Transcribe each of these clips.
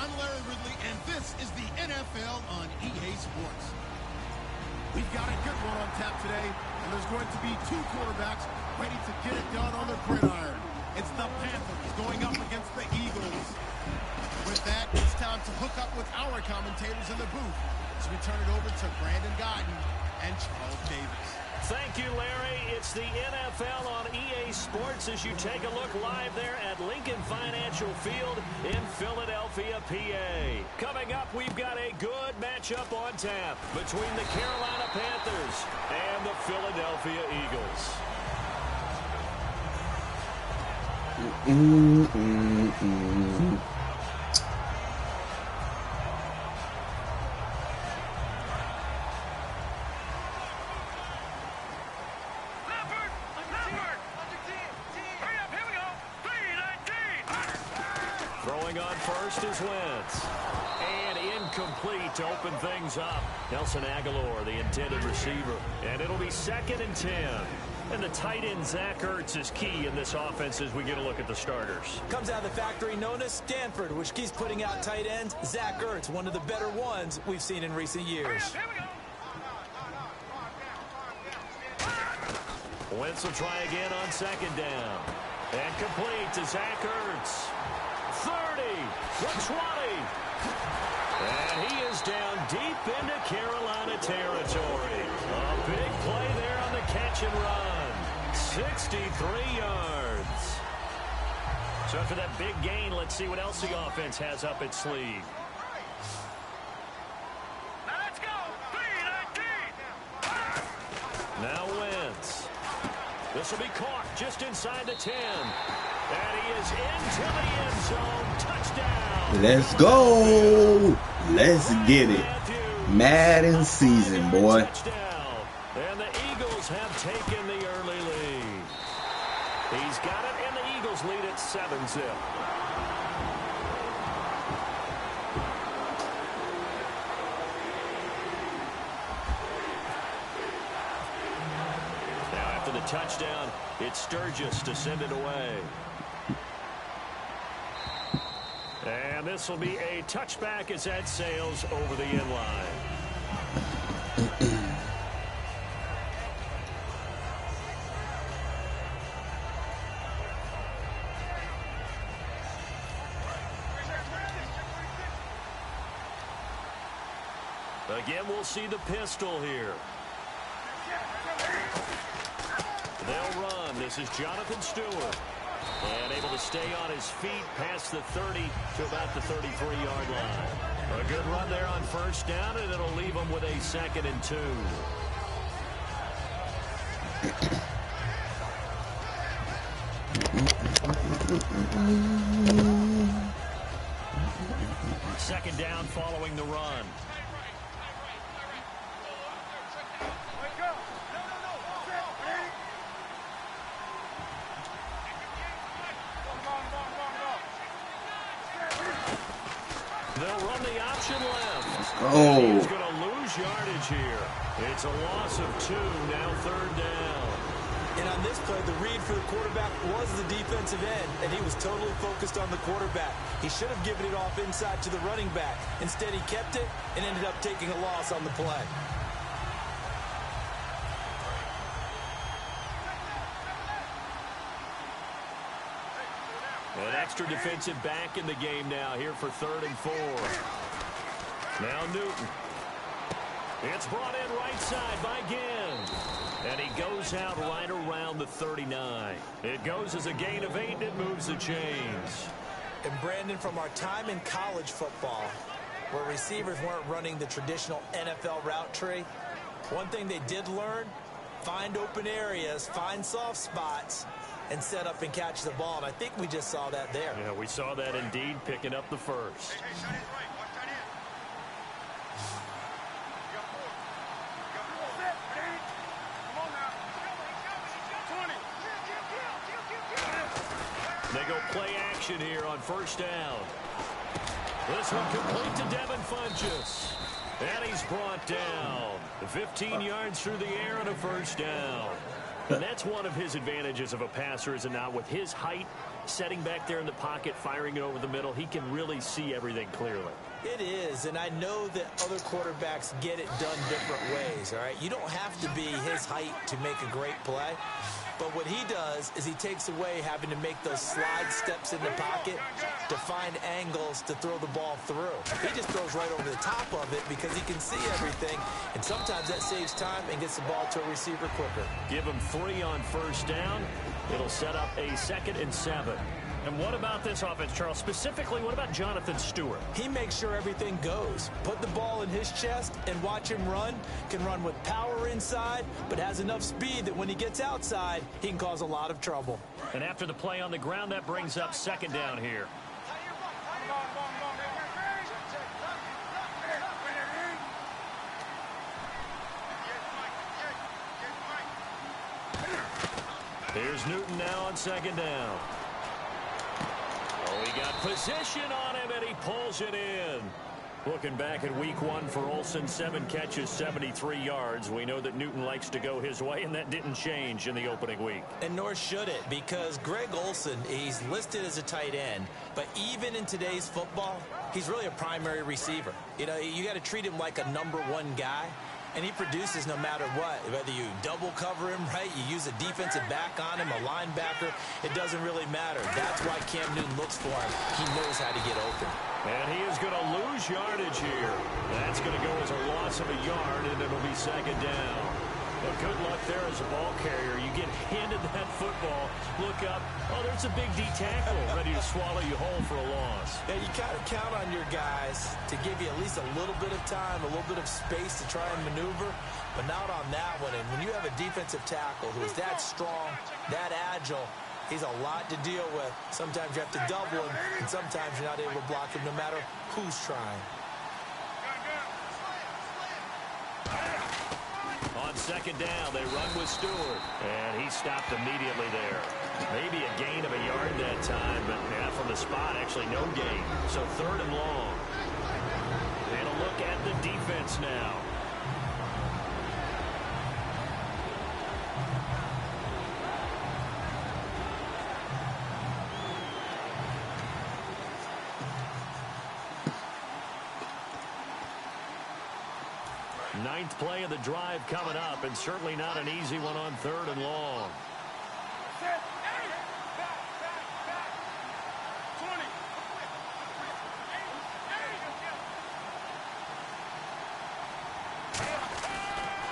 I'm Larry Ridley, and this is the NFL on EA Sports. We've got a good one on tap today, and there's going to be two quarterbacks ready to get it done on the gridiron. It's the Panthers going up against the Eagles. With that, it's time to hook up with our commentators in the booth as we turn it over to Brandon Guyton and Charles Davis. Thank you, Larry. It's the NFL on EA Sports as you take a look live there at Lincoln Financial Field in Philadelphia, PA. Coming up, we've got a good matchup on tap between the Carolina Panthers and the Philadelphia Eagles. Throwing on first is Wentz. And incomplete to open things up. Nelson Aguilar, the intended receiver. And it'll be 2nd and 10. And the tight end, Zach Ertz, is key in this offense as we get a look at the starters. Comes out of the factory known as Stanford, which keeps putting out tight ends. Zach Ertz, one of the better ones we've seen in recent years. Wentz will try again on 2nd down. And complete to Zach Ertz. 30, the 20. And he is down deep into Carolina territory. A big play there on the catch and run. 63 yards. So after that big gain, let's see what else the offense has up its sleeve. Now let's go. 3-19. Now Wentz. This will be caught just inside the 10. And he is into the end zone. Touchdown. Let's go. Let's get it. Madden season, boy. And the Eagles have taken the early lead. He's got it, and the Eagles lead at 7-0. Now after the touchdown, it's Sturgis to send it away. And this will be a touchback as that sails over the end line. Again, we'll see the pistol here. They'll run. This is Jonathan Stewart. And able to stay on his feet past the 30 to about the 33-yard line. A good run there on 1st down, and it'll leave him with a 2nd and 2. Second down following the run. They'll run the option left. Oh. He's going to lose yardage here. It's a loss of 2, now 3rd down. And on this play, the read for the quarterback was the defensive end, and he was totally focused on the quarterback. He should have given it off inside to the running back. Instead, he kept it and ended up taking a loss on the play. An extra defensive back in the game now here for 3rd and 4. Now Newton. It's brought in right side by Ginn. And he goes out right around the 39. It goes as a gain of 8, and it moves the chains. And Brandon, from our time in college football, where receivers weren't running the traditional NFL route tree, one thing they did learn, find open areas, find soft spots, and set up and catch the ball. And I think we just saw that there. Yeah, we saw that indeed, picking up the first. They go play action here on 1st down. This one complete to Devin Funchess. And he's brought down. 15 yards through the air and a 1st down. And that's one of his advantages of a passer, is it not? With his height, setting back there in the pocket, firing it over the middle, he can really see everything clearly. It is, and I know that other quarterbacks get it done different ways, all right? You don't have to be his height to make a great play. But what he does is he takes away having to make those slide steps in the pocket to find angles to throw the ball through. He just throws right over the top of it because he can see everything, and sometimes that saves time and gets the ball to a receiver quicker. Give him 3 on first down. It'll set up a 2nd and 7. And what about this offense, Charles? Specifically, what about Jonathan Stewart? He makes sure everything goes. Put the ball in his chest and watch him run. Can run with power inside, but has enough speed that when he gets outside, he can cause a lot of trouble. And after the play on the ground, that brings up 2nd down here. Here's Newton now on 2nd down. Oh, he got position on him, and he pulls it in. Looking back at week 1 for Olsen, 7 catches, 73 yards. We know that Newton likes to go his way, and that didn't change in the opening week. And nor should it, because Greg Olsen, he's listed as a tight end, but even in today's football, he's really a primary receiver. You know, you got to treat him like a #1 guy. And he produces no matter what. Whether you double cover him, right, you use a defensive back on him, a linebacker, it doesn't really matter. That's why Cam Newton looks for him. He knows how to get open. And he is going to lose yardage here. That's going to go as a loss of a yard, and it'll be 2nd down. But good luck there as a ball carrier. You get handed that football, look up, oh, there's a big D tackle ready to swallow you whole for a loss. Yeah, you got to count on your guys to give you at least a little bit of time, a little bit of space to try and maneuver, but not on that one. And when you have a defensive tackle who is that strong, that agile, he's a lot to deal with. Sometimes you have to double him, and sometimes you're not able to block him no matter who's trying. On 2nd down, they run with Stewart. And he stopped immediately there. Maybe a gain of a yard that time, but yeah, from the spot, actually no gain. So 3rd and long. And a look at the defense now. Ninth play of the drive coming up, and certainly not an easy one on 3rd and long.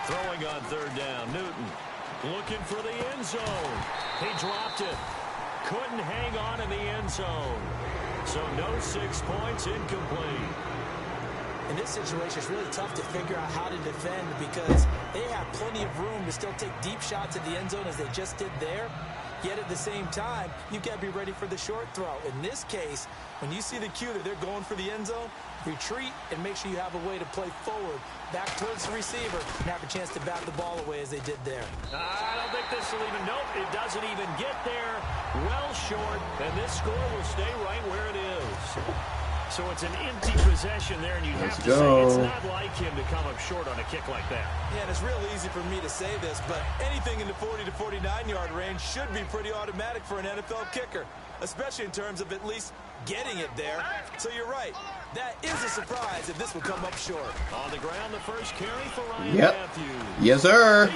Throwing on 3rd down, Newton looking for the end zone. He dropped it. Couldn't hang on in the end zone. So no 6 points, incomplete. In this situation, it's really tough to figure out how to defend because they have plenty of room to still take deep shots at the end zone as they just did there. Yet at the same time, you've got to be ready for the short throw. In this case, when you see the cue that they're going for the end zone, retreat and make sure you have a way to play forward, back towards the receiver, and have a chance to bat the ball away as they did there. I don't think this will even, nope, it doesn't even get there. Well short, and this score will stay right where it is. So it's an empty possession there, and you have to say it's not like him to come up short on a kick like that. Yeah, and it's real easy for me to say this, but anything in the 40 to 49-yard range should be pretty automatic for an NFL kicker, especially in terms of at least getting it there. So you're right. That is a surprise if this would come up short. On the ground, the first carry for Ryan Matthews. Yes, sir.